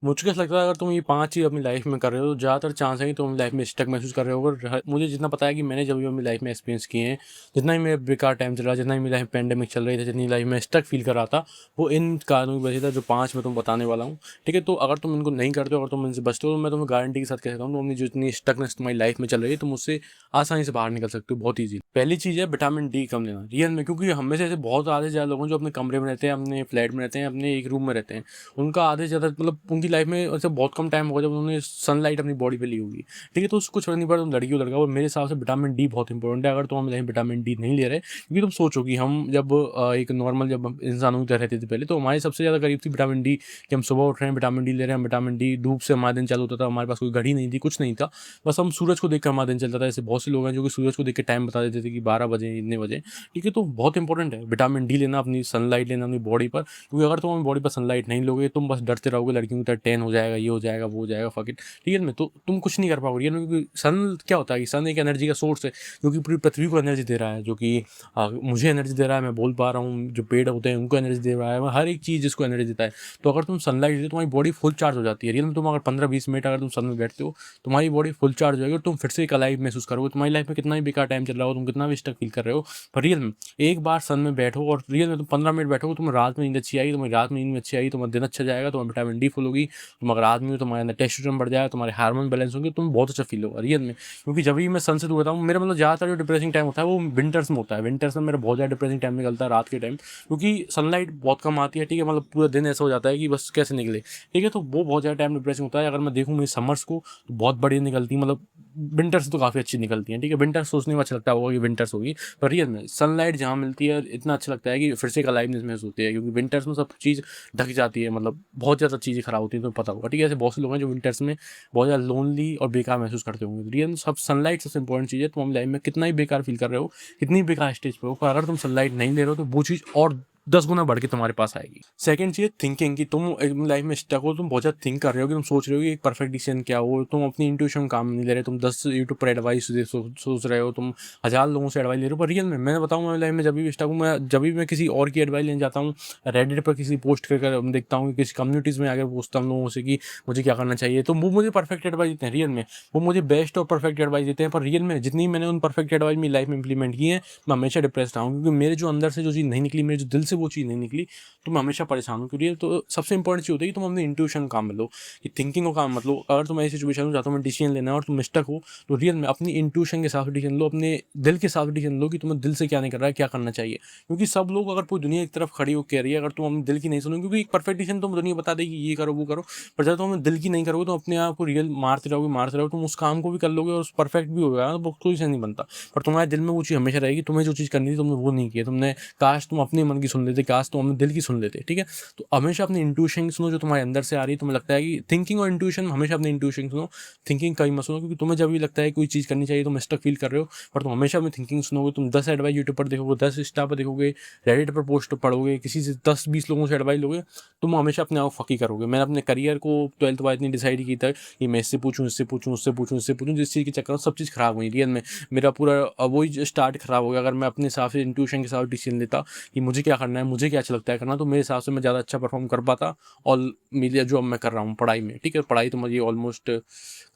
मुझको ऐसा लगता है अगर तुम ये 5 चीज़ अपनी लाइफ में कर रहे हो तो ज़्यादातर चांस है कि तुम लाइफ में स्टक महसूस कर रहे हो। और मुझे जितना पता है कि मैंने जब भी अपनी लाइफ में एक्सपीरियंस किए हैं, जितना ही मेरा बेकार टाइम चल रहा है, जितना ही मेरी लाइफ पैंडेमिक चल रही थी, जितनी लाइफ में स्टक फील कर रहा था, वो इन कारणों की वजह से था जो 5 मैं तुम्हें बताने वाला हूँ। ठीक है, तो अगर तुम इनको नहीं करते हो, अगर तुम इनसे बचते हो, तो मैं तुम्हें गारंटी के साथ कह सकता हूँ तुम अपनी जितनी स्टकनेस तुम्हारी लाइफ में चल रही है तुम उससे आसानी से बाहर निकल सकते हो बहुत ईजी। पहली चीज़ है विटामिन डी कम लेना रियल में, क्योंकि हमें से ऐसे बहुत आधे ज़्यादा लोग हैं जो अपने कमरे में रहते हैं, अपने फ्लैट में रहते हैं, अपने एक रूम में रहते हैं। उनका आधे से ज़्यादा मतलब उनकी लाइफ में ऐसे बहुत कम टाइम होगा जब उन्होंने सनलाइट अपनी बॉडी पे ली होगी। ठीक है, तो उसको कुछ फर्क नहीं पड़ता तुम लड़की हो लड़का हो। मेरे हिसाब से विटामिन डी बहुत इंपॉर्टेंट है। अगर तुम अपनी विटामिन डी नहीं ले रहे, क्योंकि तुम सोचो कि हम जब एक नॉर्मल जब हम इंसानों की तरह रहते थे पहले, तो हमारे सबसे ज़्यादा करीब थी विटामिन डी कि हम सुबह उठ रहे हैं विटामिन डी ले रहे हैं। विटामिन डी धूप से हमारा दिन चालू होता था, हमारे पास कोई घड़ी नहीं थी, कुछ नहीं था, बस हम सूरज को देख कर हमारा दिन चलता था। ऐसे बहुत से लोग हैं जो कि सूरज को देख के टाइम बता देते थे कि 12 बजे, इतने बजे। ठीक है, तो बहुत इंपॉर्टेंट है विटामिन डी लेना, अपनी सनलाइट लेना अपनी बॉडी पर, क्योंकि अगर तुम अपनी बॉडी पर सनलाइट नहीं लोगे तुम बस डरते रहोगे लड़कियों की तरह टैन हो जाएगा, ये हो जाएगा, वो हो जाएगा, फक इट। रियल में तो तुम कुछ नहीं कर पाओगे रियल में, क्योंकि सन क्या होता है कि सन एक एनर्जी का सोर्स है जो कि पूरी पृथ्वी को एनर्जी दे रहा है, जो कि मुझे एनर्जी दे रहा है, मैं बोल पा रहा हूँ, जो पेड़ होते हैं उनको एनर्जी दे रहा है, हर एक चीज़ जिसको एनर्जी देता है। तो अगर तुम सनलाइट दे तुम्हारी बॉडी फुल चार्ज हो जाती है रियल में। तुम अगर 15-20 मिनट अगर तुम सन में बैठते हो तुम्हारी बॉडी फुल चार्ज हो जाएगी और तुम फिर से एक अलाइव महसूस करोगे। तुम्हारी लाइफ में कितना भी बेकार टाइम चल रहा हो, तुम कितना भी स्टक फील कर रहे हो, पर रियल में एक बार सन में बैठो और रियल में तुम 15 मिनट बैठोगे, तुम्हें रात में नींद अच्छी आई, तुम्हारी रात में नींद अच्छी आई, तुम्हारा दिन अच्छा जाएगा, तुम्हारा विटामिन डी फुल होगी, तुम अगर आदमी हो तुम्हारे अंदर टेस्टोस्टेरोन बढ़ जाएगा, तुम्हारे हार्मोन बैलेंस होंगे, तुम बहुत अच्छा फील होगा रियल में। क्योंकि जब भी मैं सन से दूर होता हूँ, मेरा मतलब ज़्यादातर जो डिप्रेसिंग टाइम होता है वो विंटर्स में होता है। विंटर्स में मेरा बहुत ज़्यादा डिप्रेसिंग टाइम निकलता है रात के टाइम, क्योंकि सनलाइट बहुत कम आती है। ठीक है, मतलब पूरा दिन ऐसा हो जाता है कि बस कैसे निकले। ठीक है, तो वो बहुत ज़्यादा टाइम डिप्रेसिंग होता है। अगर मैं देखूँ मेरी समर्स को तो बहुत बढ़िया निकलती है, मतलब विंटर्स तो काफ़ी अच्छी निकलती हैं। ठीक है, विंटर्स सोचने में अच्छा लगता होगा कि विंटर्स होगी, पर रियल में सनलाइट जहाँ मिलती है इतना अच्छा लगता है कि फिर से एक अलाइवनेस महसूस होती है, क्योंकि विंटर्स में सब चीज़ ढक जाती है, मतलब बहुत ज़्यादा चीज़ें खराब होती हैं, तुम्हें पता होगा। ठीक है, ऐसे बहुत से लोग हैं जो विंटर्स में बहुत ज़्यादा लोनली और बेकार महसूस करते होंगे। रियल में सब सनलाइट सबसे इंपॉर्टेंट चीज़ है। तुम अपनी लाइफ में कितना ही बेकार फील कर रहे हो, कितनी भी बेकार स्टेज पे हो, पर अगर तुम सनलाइट नहीं ले रहे हो तो वो चीज़ और 10 गुना बढ़ के तुम्हारे पास आएगी। सेकंड चीज़ थिंकिंग, कि तुम एक लाइफ में स्टक हो, तुम बहुत ज़्यादा थिंक कर रहे हो कि तुम सोच रहे हो कि एक परफेक्ट डिसीजन क्या हो, तुम अपनी इंट्यूशन काम नहीं ले रहे, तुम 10 यूट्यूब पर एडवाइस सोच रहे हो, तुम 1000 लोगों से एडवाइस ले रहे हो। पर रियल में मैं बताऊँ, मेरी लाइफ में जब भी स्टक हूँ, मैं जब भी मैं किसी और की एडवाइस लेने जाता हूँ, रेडिट पर किसी पोस्ट कर देखता हूँ, किसी कम्युनिटीज़ में आकर पूछता हूँ लोगों से कि मुझे क्या करना चाहिए, तो वो मुझे परफेक्ट एडवाइस देते हैं रियल में। वो मुझे बेस्ट और परफेक्ट एडवाइस देते हैं, पर रियल में जितनी मैंने उन परफेक्ट एडवाइस मेरी लाइफ में इंप्लीमेंट की है, मैं हमेशा डिप्रेस्ड रहा हूँ, क्योंकि मेरे जो अंदर से जो चीज़ नहीं निकली, मेरे जो दिल से वो चीज़ नहीं निकली, तो मैं हमेशा परेशान हूँ। क्योंकि तो सबसे इंपॉर्टेंट चीज़ होती है कि तुम अपनी इंट्यूशन काम में लो, कि थिंकिंग को काम मत लो। अगर तुम ऐसी सिचुएशन में जहाँ तुम्हें डिसीजन लेना है और तुम मिस्टेक हो, तो रियल में अपनी इंट्यूशन के हिसाब से डिसीजन लो, अपने दिल के हिसाब से डिसीजन लो कि तुम्हें दिल से क्या नहीं कर रहा है, क्या करना चाहिए। क्योंकि सब लोग अगर पूरी दुनिया एक तरफ खड़ी हो कह रही है, अगर तुम अपने दिल की नहीं सुनो, क्योंकि एक परफेक्ट डिसीजन तुम दुनिया बता देगी ये करो वो करो, पर जब तुम अपने दिल की नहीं करोगे तो अपने आप को रियल मारते रहोगे, तुम उस काम को भी कर लोगे और परफेक्ट भी होगा, तो कोई से नहीं बनता। पर तुम्हारे दिल में वो चीज़ हमेशा रहेगी, तुम्हें जो चीज़ करनी थी तुमने वो नहीं की, तुमने काश तुम अपने मन की सुन लेते, काश तुम अपने दिल की सुन लेते। ठीक है, तो हमेशा अपनी इंट्यूशन सुनो जो तुम्हारे अंदर से आ रही है। तुम्हें लगता है कि थिंकिंग और इंट्यूशन, हमेशा अपनी इंट्यूशन सुनो, थिंकिंग कहीं मत सुनो, क्योंकि तुम्हें जब भी लगता है कोई चीज़ करनी चाहिए तुम स्टक फील कर रहे हो, पर तुम हमेशा अपनी थिंकिंग सुनोगे। तुम 10 एडवाइस यूट्यूब पर देखोगे, 10 इंस्टा पर देखोगे, रेडिट पर पोस्ट पढ़ोगे, किसी से 10-20 लोगों से एडवाइस लोगे, तुम हमेशा अपने आप को फकी करोगे। मैंने अपने करियर को 12th बाद इतनी डिसाइड की था कि मैं इससे पूछूं, इससे पूछूं, उससे पूछूं, इससे पूछूं, जिस चीज़ के चक्कर में सब चीज़ खराब हुई रियल में। मेरा पूरा वही स्टार्ट खराब हो गया। अगर मैं अपने हिसाब से इंट्यूशन के साथ डिसीजन लेता कि मुझे क्या करना है, मुझे क्या अच्छा लगता है करना, तो मेरे हिसाब से मैं ज़्यादा अच्छा परफॉर्म कर पाता। और मेरे जो अब मैं कर रहा हूँ पढ़ाई में, ठीक है, पढ़ाई तो मुझे ऑलमोस्ट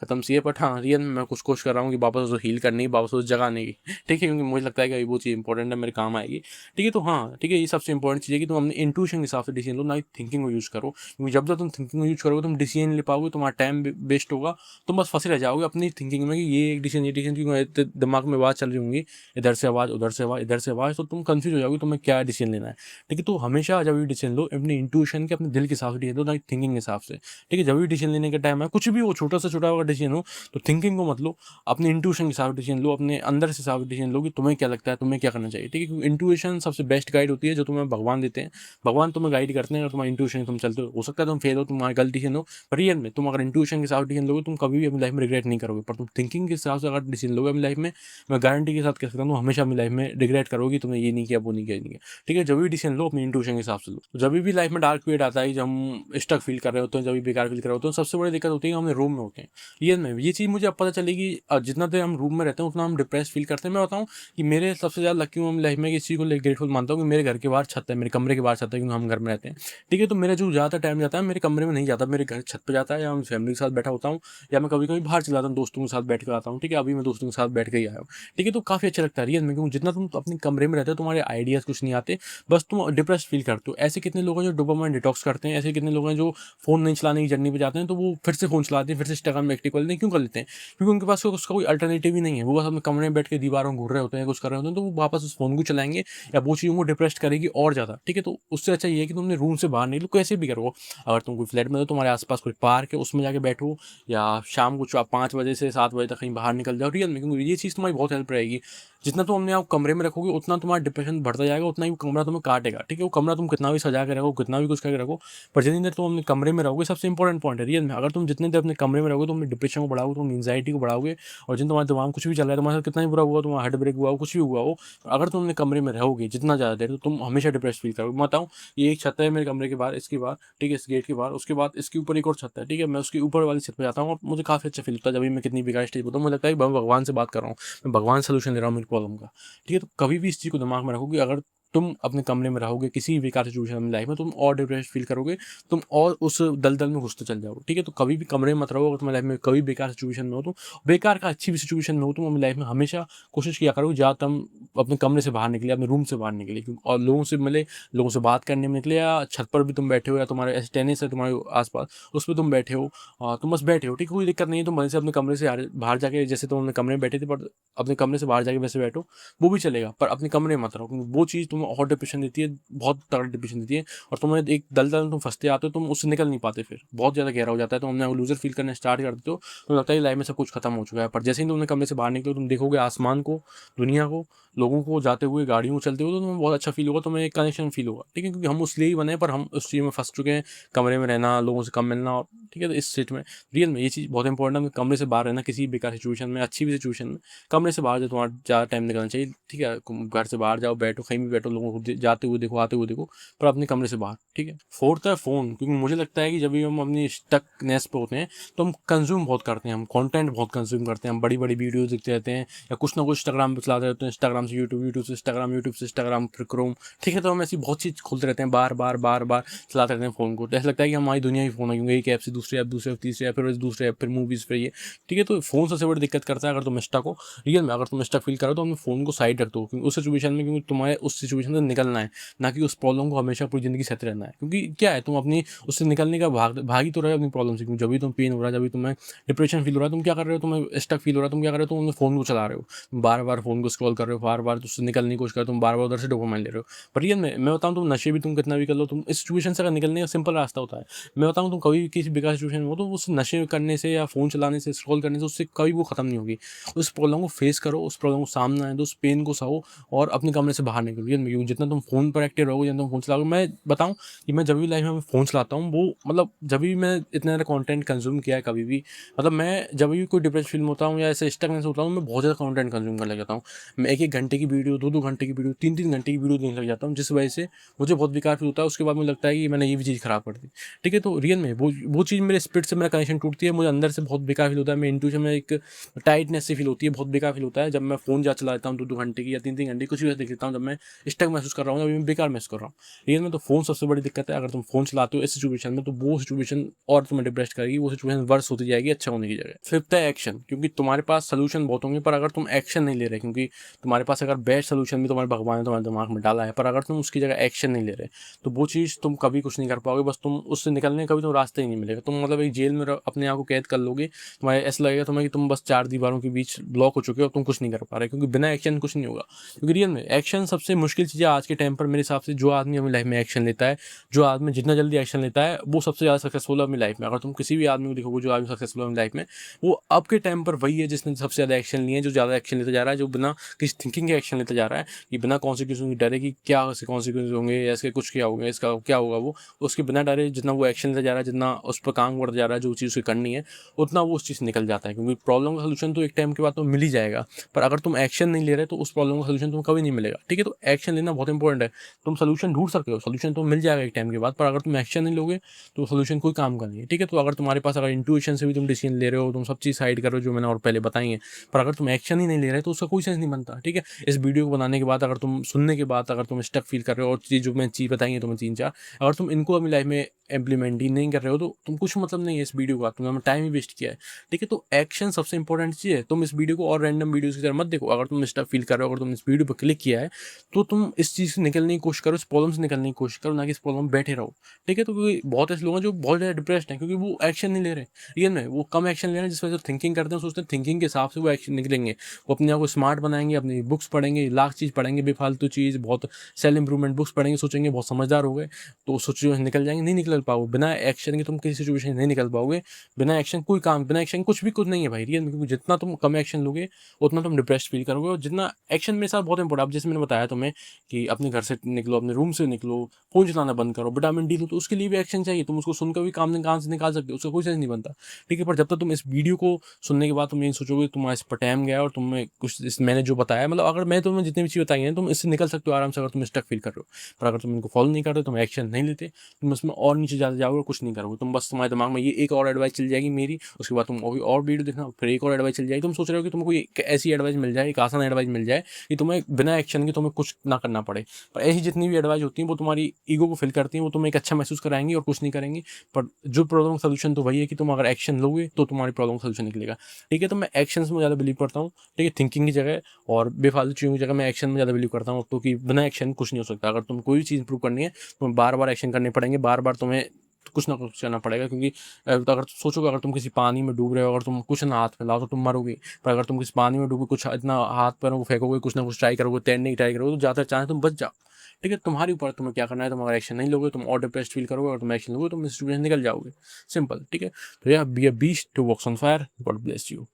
खत्म सी है, बट हाँ रियल में मैं कुछ कोशिश कर रहा हूँ कि वापस उसको हील करने की, वापस उस जगाने की। ठीक है, क्योंकि मुझे लगता है कि वो चीज़ इंपॉर्टेंट है, मेरे काम आएगी। ठीक है, तो हाँ ठीक है, ये सबसे इंपॉर्टेंट चीज़ है कि तुम अपने इंट्यूशन के हिसाब से डिसीजन लो, ना थिंकिंग को यूज़ करो, क्योंकि जब तक तुम थिंकिंग को यूज़ करोगे तुम डिसीजन ले पाओगे, तुम्हारा टाइम वेस्ट होगा, तुम बस फंसे रह जाओगे अपनी थिंकिंग में कि ये एक डिसीजन, ये डिसीजन, क्योंकि दिमाग में आवाज़ चल रही होंगी, इधर से आवाज़, उधर से आवाज़, इधर से आवाज़, तो तुम कंफ्यूज हो जाओगे तुम्हें क्या डिसीजन लेना है। ठीक है, तो हमेशा जब भी डिसीजन लो अपनी इंट्यूशन के, अपने दिल के हिसाब से डिसीजन लो, ना थिंकिंग के हिसाब से। ठीक है, जब भी डिसीजन लेने का टाइम है, कुछ भी हो, छोटा से छोटा अगर डिसीजन हो, तो थिंकिंग को मत लो, अपने इंट्यूशन के हिसाब से डिसीजन लो, अपने अंदर से हिसाब से डिसीजन लो कि तुम्हें क्या लगता है, तुम्हें क्या करना चाहिए। ठीक है, क्योंकि इंट्यूशन सबसे बेस्ट गाइड होती है जो तुम्हें भगवान देते हैं। भगवान तुम्हें गाइड करते हैं और तुम्हारी इंट्यूशन तुम चलते हो सकता है तुम फेल हो, तुम्हारी गलत डिसीजन हो, पर रियल में तुम अगर इंट्यूशन के हिसाब से डिसीजन लोगे तुम कभी भी अपनी लाइफ में रिग्रेट नहीं करोगे। पर तुम थिंकिंग के हिसाब से अगर डिसीजन लोगे अपनी लाइफ में, मैं गारंटी के साथ कह सकता हूँ हमेशा अपनी लाइफ में रिग्रेट करोगे, तुमने ये नहीं किया, वो नहीं किया, ये नहीं किया। ठीक है, जब भी भी डिसीजन लो अपनी इंट्यूशन के हिसाब से लो। तो जब भी लाइफ में डार्क पीरियड आता है, जब हम स्टक फील कर रहे होते हैं, जब भी बेकार फील कर रहे होते हैं, सबसे बड़ी दिक्कत होती है हम रूम में होते हैं। रियल में ये चीज़ मुझे अब पता चली कि जितना देर हम रूम में रहते हैं उतना हम डिप्रेस फील करते हैं। मैं बताऊँ कि मेरे सबसे ज़्यादा लकी हूँ लाइफ में, इस चीज़ को ग्रेटफुल मानता हूँ कि मेरे घर के बाहर छत है, मेरे कमरे के बाहर छत है, क्योंकि हम घर में रहते हैं। ठीक है, तो मेरा जो ज़्यादा टाइम जाता है मेरे कमरे में नहीं जाता, मेरे घर छत पे जाता है, या मैं फैमिली के साथ बैठा होता हूँ, या मैं कभी कभी बाहर चला जाता हूँ, दोस्तों के साथ बैठ कर आता हूँ। ठीक है, अभी मैं दोस्तों के साथ बैठ के ही आया हूँ। ठीक है, तो काफ़ी अच्छा लगता है रियल में, क्योंकि जितना तुम अपने कमरे में रहते हो तुम्हारे आइडियाज़ कुछ नहीं आते, बस तुम डिप्रेस फील करते हो। ऐसे कितने लोग हैं जो डोपामाइन डिटॉक्स करते हैं, ऐसे कितने लोग हैं जो फ़ोन नहीं चलाने की जर्नी पे जाते हैं, तो वो फिर से फ़ोन चलाते हैं, फिर से इंस्टाग्राम में एक्टिव कर लेते हैं। क्यों कर लेते हैं? क्योंकि उनके पास उसका कोई अल्टरनेटिव ही नहीं है। वो बस अपने कमरे में बैठ के दीवारों में घूर रहे होते हैं, कुछ कर रहे होते हैं, तो वो वापस उस फ़ोन को चलाएँगे, या वो चीज़ उनको डिप्रेस्ड करेगी और ज़्यादा। ठीक है, तो उससे अच्छा ये है कि तुम अपने रूम से बाहर निकलो, कैसे भी करो। अगर तुम कोई फ्लैट में हो, तुम्हारे आस-पास कोई पार्क है, उसमें जाके बैठो, या शाम को 5 बजे से 7 बजे तक कहीं बाहर निकल जाओ रियल में, क्योंकि ये चीज़ तुम्हारी बहुत हेल्प रहेगी। जितना तुम अपने आप कमरे में रखोगे, उतना तुम्हारा डिप्रेशन बढ़ता जाएगा, उतना ही वो कमरा तुम्हें काटेगा। ठीक है, वो कमरा तुम कितना भी सजा के रखो, कितना भी कुछ करके रखो, पर जितनी देर तुम अपने कमरे में रहोगे, सबसे इंपॉर्टेंट पॉइंट है रियल में, अगर तुम जितनी देर अपने कमरे में रहोगे, तुम अपने डिप्रेशन को बढ़ाओगे, तुम एंग्जाइटी को बढ़ाओगे, और जिन तुम्हारे दिमाग में कुछ भी चल रहा है, तुम्हारे साथ कितना ही बुरा हुआ, तुम्हारा हार्ट ब्रेक हुआ हो, कुछ भी हुआ हो, अगर तुम अपने कमरे में रहोगे जितना ज़्यादा देर, तो तुम हमेशा डिप्रेस फील करोगे। मैं बताऊँ, ये एक छत है मेरे कमरे के बाहर, इसके बाहर, ठीक है, इस गेट के बाहर, उसके बाद इसके ऊपर एक और छत है। ठीक है, मैं उसके ऊपर वाली छत पे जाता हूँ और मुझे काफ़ी अच्छा फील होता है। जब भी मैं कितनी बेकार स्टेज पे होता हूँ, मुझे लगता है कि मैं भगवान से बात कर रहा हूँ, मैं भगवान सॉल्यूशन दे रहा हूँ मेरी प्रॉब्लम का। ठीक है, तो कभी भी इस चीज़ को दिमाग में रखो कि अगर तुम अपने कमरे में रहोगे किसी भी बेकार सिचुएशन में लाइफ में, तुम और डिप्रेस फील करोगे, तुम और उस दलदल में घुसते चल जाओगे। ठीक है, तो कभी भी कमरे में मत रहो। अगर तुम्हारी लाइफ में कभी बेकार सिचुएशन में हो, तो बेकार का अच्छी भी सिचुएशन में हो, तुम अपनी लाइफ में हमेशा कोशिश किया करो जहाँ तुम अपने कमरे से बाहर निकले, अपने रूम से बाहर निकले, और लोगों से मिले, लोगों से बात करने में निकले, या छत पर भी तुम बैठे हो, या तुम्हारे ऐसे टेनिस है तुम्हारे आसपास, उस पर तुम बैठे हो, तुम बस बैठे हो। ठीक है, कोई दिक्कत नहीं है, तुम वहीं से अपने कमरे से बाहर जाके, जैसे तुम अपने कमरे में बैठे थे, पर अपने कमरे से बाहर जाके वैसे बैठो, वो भी चलेगा, पर अपने कमरे में मत रहो, क्योंकि वो चीज़ तुम्हें और डिप्रेशन देती है, बहुत तगड़ा डिप्रेशन देती है, और तुम्हें एक दलदल में तुम फंसते आते हो, तुम उससे निकल नहीं पाते, फिर बहुत ज़्यादा गहरा हो जाता है, तो हमने लूजर फील करना स्टार्ट कर देते हो, तो लगता है लाइफ में सब कुछ खत्म हो चुका है। पर जैसे ही तुमने कमरे से बाहर निकलो, तुम देखोगे आसमान को, दुनिया को, लोगों को जाते हुए, गाड़ियों में चलते हुए, तो तुम्हें बहुत अच्छा फील होगा, तुम्हें एक कनेक्शन फील होगा। ठीक है, क्योंकि हम उसलिए ही बने हैं, पर हम उस चीज़ में फंस चुके हैं, कमरे में रहना, लोगों से कम मिलना, और ठीक है, तो इस सीट में रियल में ये चीज़ बहुत इंपॉर्टेंट है, कमरे से बाहर रहना किसी भी बेकार सिचुएशन में, अच्छी भी सिचुएशन में, कमरे से बाहर जो तुम्हारा ज़्यादा टाइम निकलना चाहिए। ठीक है, घर से बाहर जाओ, बैठो, कहीं भी बैठो, लोगों को जाते हुए देखो, आते हुए देखो, पर अपने कमरे से बाहर। ठीक है, फोर्थ है फ़ोन, क्योंकि मुझे लगता है कि जब भी हम अपनी स्टकनेस पे होते हैं, तो हम कंज्यूम बहुत करते हैं, हम कंटेंट बहुत कंज्यूम करते हैं, हम बड़ी बड़ी वीडियोज़ देखते रहते हैं, या कुछ ना कुछ इंस्टाग्राम पे चलाते रहते हैं, इंस्टाग्राम से यूट्यूब, यूट्यूब से इंस्टाग्राम, यूट्यूब से इंस्टाग्राम, फिर क्रोम। ठीक है, तो हम ऐसी बहुत चीज़ खोलते रहते हैं, बार बार बार बार चलाते रहते हैं फ़ोन को, तो ऐसा लगता है कि हमारी दुनिया ही फ़ोन है, क्योंकि एक ऐप से दूसरे ऐप, दूसरे ऐप तीसरे ऐप, फिर दूसरे ऐप, फिर मूवीज़, फिर ये। ठीक है, तो फ़ोन सबसे बड़ी दिक्कत करता है। अगर तुम स्टक हो रियल में, अगर तुम स्टक फील करो, तो अपने फ़ोन को साइड रख दो, क्योंकि उस सिचुएशन में, क्योंकि तुम्हें उस सिचुएशन से निकलना है, ना कि उस प्रॉब्लम को हमेशा पूरी ज़िंदगी सहते रहना है। क्योंकि क्या है, तुम अपनी उससे निकलने का भाग ही तो रहे हो अपनी प्रॉब्लम से, क्योंकि जब भी तुम पेन हो रहा है, जब भी तुम्हें डिप्रेशन फील हो रहा है, तुम क्या कर रहे हो, तुम्हें स्टक फील हो रहा है, तुम क्या कर रहे हो, तुम अपने फ़ोन को चला रहे हो, बार बार फ़ोन को स्क्रॉल कर रहे हो, बार बार उससे निकलने की कोशिश कर रहे हो, तुम बार बार उधर से डोपामाइन ले रहे हो। पर रियल में मैं बताऊँ, तुम नशे भी तुम कितना भी कर लो, तुम इस सिचुएशन से अगर निकलने का सिंपल रास्ता होता है। मैं बताऊँ, तुम कभी भी किसी बेकार सिचुएशन में हो, तो उस नशे करने से या फ़ोन चलाने से, स्क्रॉल करने से, उससे कभी वो ख़त्म नहीं होगी। उस प्रॉब्लम को फेस करो, उस प्रॉब्लम को सामना है, तो उस पेन को सहो, और अपने कमरे से बाहर निकलो। रियल में, क्योंकि जितना तुम फ़ोन पर एक्टिव रहोगे, जितना तुम फ़ोन चलाओगे, मैं बताऊँ कि मैं जब भी लाइफ में फ़ोन चलाता हूँ, वो मतलब जब भी मैं इतना ज़्यादा कंटेंट कंज्यूम किया है कभी भी, मतलब मैं जब भी कोई डिप्रेस फील में होता हूँ, या ऐसे स्टकनेस होता हूँ, मैं बहुत ज़्यादा कंटेंट कंज्यूम करने लग जाता हूँ। मैं 1-1 घंटे की वीडियो, 2-2 घंटे की वीडियो, 3-3 घंटे की वीडियो देखने लग जाता हूँ, जिस वजह से मुझे बहुत बेकार फील होता है। उसके बाद मुझे लगता है कि मैंने ये भी चीज़ खराब कर दी। ठीक है, तो रियल में वो चीज़ मेरे स्पिरिट से मेरा कनेक्शन टूटती है, मुझे अंदर से बहुत बेकार फील होता है, मेरे इंट्यूशन में एक टाइटनेस सी फील होती है, बहुत बेकार फील होता है जब मैं फ़ोन ज़्यादा चला लेता हूँ, 2-2 घंटे की या 3-3 घंटे कुछ भी देख लेता हूँ, जब मैं स्टक महसूस कर रहा हूँ, अभी मैं बेकार महसूस कर रहा हूँ। रियल में तो फ़ोन सबसे बड़ी दिक्कत है। अगर तुम फ़ोन चलाते हो इस सिचुएशन में, तो वो सिचुएशन और तुम्हें डिप्रेस करेगी, वो सिचुएशन वर्स होती जाएगी अच्छा होने की जगह। फिफ्थ है एक्शन, क्योंकि तुम्हारे पास सॉल्यूशन बहुत होंगे, पर अगर तुम एक्शन नहीं ले रहे, क्योंकि तुम्हारे पास अगर बेस्ट सॉल्यूशन भी तुम्हारे भगवान ने तुम्हारे दिमाग में डाला है, पर अगर तुम उसकी जगह एक्शन नहीं ले रहे, तो वो चीज़ तुम कभी कुछ नहीं कर पाओगे, बस तुम उससे निकलने का भी तो रास्ता ही नहीं मिलेगा। तुम मतलब एक जेल में अपने आप को कैद कर लोगे, तुम्हारे ऐसा लगेगा तुम्हें कि तुम बस 4 दीवारों के बीच ब्लॉक हो चुके हो, तुम कुछ नहीं कर पा रहे, क्योंकि बिना एक्शन कुछ नहीं होगा। क्योंकि रियल में एक्शन सबसे मुश्किल चीज़ है आज के टाइम पर मेरे हिसाब से। जो आदमी अपनी लाइफ में एक्शन लेता है, जो आदमी जितना जल्दी एक्शन लेता है, वो सबसे ज़्यादा सक्सेसफुल है अपनी लाइफ में। अगर तुम किसी भी आदमी को देखोगे जो आदमी सक्सेसफुल है अपनी लाइफ में, वो अब के टाइम पर वही है जिसने सबसे ज़्यादा एक्शन लिए हैं, जो ज़्यादा एक्शन लेता जा रहा है, जो बिना किसी थिंकिंग के एक्शन लेता जा रहा है, कि बिना कॉन्सिक्वेंस के डरे कि क्या कॉन्सिक्वेंस होंगे, या इसके कुछ क्या होंगे, इसका क्या होगा, वो उसके बिना डरे जितना वो एक्शन लेता जा रहा है, जितना उस पर काम बढ़ता जा रहा है, जो चीज़ उसे करनी है, उतना वो उस चीज़ से निकल जाता है। क्योंकि प्रॉब्लम का सलूशन तो एक टाइम के बाद तो मिल ही जाएगा, पर अगर तुम एक्शन नहीं ले रहे, तो उस प्रॉब्लम का सलूशन तुम्हें कभी नहीं मिलेगा। ठीक है, तो एक्शन लेना बहुत इंपॉर्टेंट है। तुम सोल्यूशन ढूंढ सकते हो, सोल्यूशन तो मिल जाएगा एक टाइम के बाद, पर अगर तुम एक्शन नहीं लोगे तो सोल्यूशन कोई काम का नहीं है, ठीक है। तो अगर तुम्हारे पास अगर इंट्यूशन से भी तुम डिसीजन ले रहे हो, तुम सब चीज़ साइड कर रहे हो जो मैंने और पहले बताई है, पर अगर तुम एक्शन ही नहीं ले रहे तो उसका कोई सेंस नहीं बनता, ठीक है। इस वीडियो को बनाने के बाद, अगर तुम सुनने के बाद अगर तुम स्टक फील कर रहे हो और चीज़ जो मैं चीज़ बताई है तुम्हें 3-4, अगर तुम इनको अपनी लाइफ में इम्प्लीमेंट ही नहीं कर रहे हो तो तुम कुछ मतलब नहीं है इस वीडियो का, तुमने टाइम ही वेस्ट किया है, ठीक है। तो एक्शन सबसे इंपॉर्टेंट चीज़ है। तुम इस वीडियो को और रैंडम वीडियोस की तरह मत देखो। अगर तुम स्टक फील कर रहे हो, अगर तुम इस वीडियो पर क्लिक किया है तो तुम इस चीज़ से निकलने की कोशिश करो, इस प्रॉब्लम से निकलने की कोशिश करो, ना कि इस प्रॉब्लम में बैठे रहो, ठीक है। तो क्योंकि बहुत ऐसे लोग हैं जो बहुत ज़्यादा डिप्रेस्ड हैं क्योंकि वो एक्शन नहीं ले रहे, रियल में वो कम एक्शन ले रहे हैं, जिस वजह से थिंकिंग करते हैं, सोचते हैं थिंकिंग के हिसाब से वो एक्शन निकलेंगे, वो अपने आप को स्मार्ट बनाएंगे, अपनी बुक्स पढ़ेंगे, लाख चीज़ पढ़ेंगे बेफालतू चीज़, बहुत सेल्फ इंप्रूवमेंट बुक्स पढ़ेंगे, सोचेंगे बहुत समझदार हो गए तो सिचुएशन निकल जाएंगे, नहीं निकल पाओगे बिना एक्शन के, तुम किसी सिचुएशन से नहीं निकल पाओगे। बिना एक्शन कोई काम, बिना एक्शन कुछ भी कुछ नहीं है भाई, रियल में। क्योंकि जितना तुम कम एक्शन लोगे उतना तुम डिप्रेस्ड फील करोगे, और जितना एक्शन मेरे साथ बहुत इंपॉर्टेंट। अब जैसे मैंने बताया तुम्हें कि अपने घर से निकलो, अपने रूम से निकलो, फ़ोन चलाना बंद करो, विटामिन डी लो, तो उसके लिए भी एक्शन चाहिए। तुम उसको सुनकर भी काम से निकाल सकते हो, उसका कोई सेंस नहीं बनता, ठीक है। पर जब तक तुम इस वीडियो को सुनने के बाद तुम यही सोचोगे तुम्हारा इस पर टाइम गया और तुम्हें कुछ इस मैंने जो बताया, मतलब अगर मैं तुम्हें जितनी भी चीज़ बताई है तुम इससे निकल सकते हो आराम से, अगर तुम स्टक फील कर रहे हो। पर अगर तुम इनको फॉलो नहीं करते, तुम एक्शन नहीं लेते, तुम उसमें और नीचे जाते जाओगे, कुछ नहीं करोगे तुम, बस तुम्हारे दिमाग में ये एक और एडवाइस चल जाएगी मेरी, उसके बाद तुम और वीडियो देखना, फिर एक और एडवाइस चल जाएगी, तुम सोच रहे हो कि तुमको कोई ऐसी एडवाइस मिल जाए, एक आसान एडवाइस मिल जाए कि तुम्हें बिना एक्शन के तुम्हें कुछ ना करना पड़े। पर ऐसी जितनी भी एडवाइस होती हैं वो तुम्हारी ईगो को फिल करती हैं, वो तुम्हें एक अच्छा महसूस कराएंगी और कुछ नहीं करेंगी। पर जो प्रॉब्लम सोल्यूशन तो वही है कि तुम अगर एक्शन लोगे तो तुम्हारी प्रॉब्लम सोल्यूशन निकलेगा, ठीक है। तो मैं एक्शंस में ज़्यादा बिलीव करता हूँ, ठीक है, थिंकिंग की जगह, और बेफालतू चीज़ों की जगह मैं एक्शन में ज़्यादा बिलीव करता हूँ, क्योंकि बिना एक्शन कुछ नहीं हो सकता। अगर तुम कोई भी चीज़ इंप्रूव करनी है तुम्हें बार बार एक्शन करने पड़ेंगे, बार बार तुम्हें कुछ ना कुछ करना पड़ेगा, क्योंकि तो अगर सोचोगे, अगर तुम किसी पानी में डूब रहे हो, अगर तुम कुछ ना हाथ फैलाओ तो तुम मरोगे। पर अगर तुम किसी पानी में डूबे कुछ इतना हाथ पैरों को फेंकोगे, कुछ ना कुछ ट्राई करोगे, तैरने की ट्राई करोगे, तो ज़्यादा चांस तुम बच जाओ, ठीक है। तुम्हारे ऊपर तुम्हें क्या करना है, तुम अगर एक्शन नहीं लोगे तुम और डिप्रेस्ड फील करोगे, अगर तुम एक्शन लोगे तुम इस सिचुएशन से निकल जाओगे, सिंपल, ठीक है। तो या be a beast to walks on fire, God bless you.